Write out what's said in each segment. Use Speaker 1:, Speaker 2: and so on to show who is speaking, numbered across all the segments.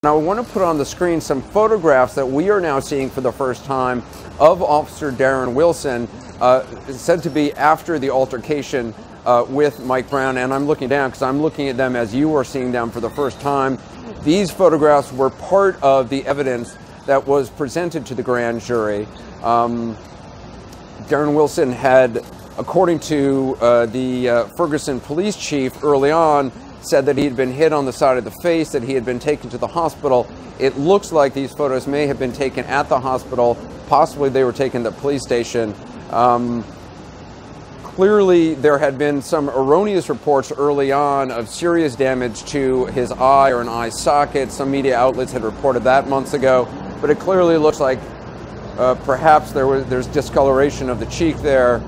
Speaker 1: Now I want to put on the screen some photographs that we are now seeing for the first time of Officer Darren Wilson, said to be after the altercation with Mike Brown. And I'm looking down because I'm looking at them as you are seeing them for the first time. These photographs were part of the evidence that was presented to the grand jury. Darren Wilson had, according to the Ferguson police chief early on, said that he had been hit on the side of the face, that he had been taken to the hospital. It looks like these photos may have been taken at the hospital. Possibly they were taken at the police station. Clearly there had been some erroneous reports early on of serious damage to his eye or an eye socket. Some media outlets had reported that months ago, but it clearly looks like perhaps there's discoloration of the cheek there,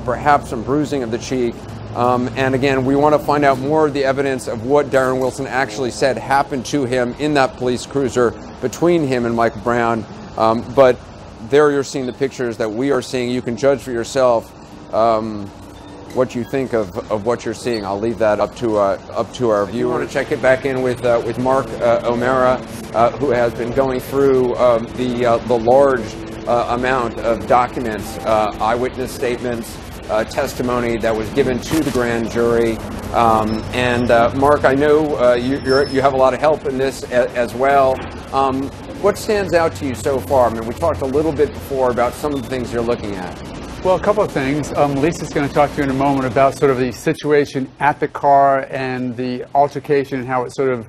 Speaker 1: perhaps some bruising of the cheek. And again, we want to find out more of the evidence of what Darren Wilson actually said happened to him in that police cruiser between him and Mike Brown. But there you're seeing the pictures that we are seeing. You can judge for yourself what you think of what you're seeing. I'll leave that up to our viewer. I want to check it back in with Mark O'Mara, who has been going through the large amount of documents, eyewitness statements, testimony that was given to the grand jury. Mark, I know you have a lot of help in this as well. What stands out to you so far? I mean, we talked a little bit before about some of the things you're looking at.
Speaker 2: Well, a couple of things. Lisa's going to talk to you in a moment about sort of the situation at the car and the altercation and how it sort of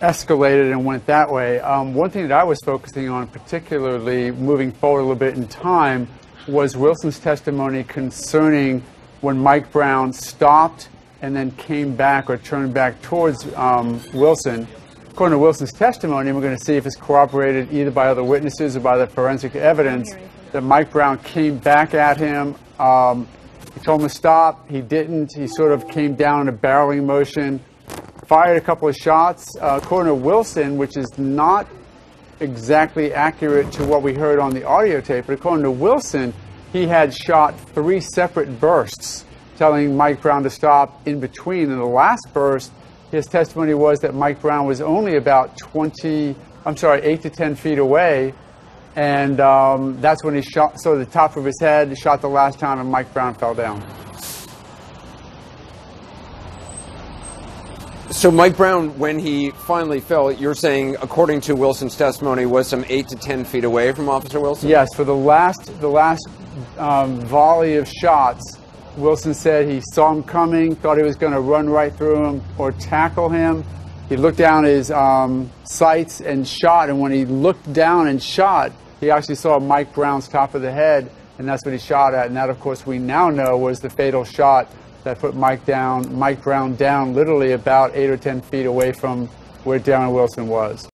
Speaker 2: escalated and went that way. One thing that I was focusing on, particularly moving forward a little bit in time, was Wilson's testimony concerning when Mike Brown stopped and then came back or turned back towards Wilson. According to Wilson's testimony, and we're going to see if it's corroborated either by other witnesses or by the forensic evidence, that Mike Brown came back at him. He told him to stop. He didn't. He sort of came down in a barreling motion, fired a couple of shots. According to Wilson, which is not exactly accurate to what we heard on the audio tape, but according to Wilson, he had shot 3 separate bursts, telling Mike Brown to stop in between. In the last burst, his testimony was that Mike Brown was only about 8 to 10 feet away, and that's when he shot, so the top of his head, shot the last time, and Mike Brown fell down.
Speaker 1: So Mike Brown, when he finally fell, you're saying, according to Wilson's testimony, was some 8 to 10 feet away from Officer Wilson?
Speaker 2: Yes, for the last volley of shots, Wilson said he saw him coming, thought he was going to run right through him or tackle him. He looked down his sights and shot, and when he looked down and shot, he actually saw Mike Brown's top of the head, and that's what he shot at. And that, of course, we now know was the fatal shot that put Mike Brown down literally about 8 or 10 feet away from where Darren Wilson was.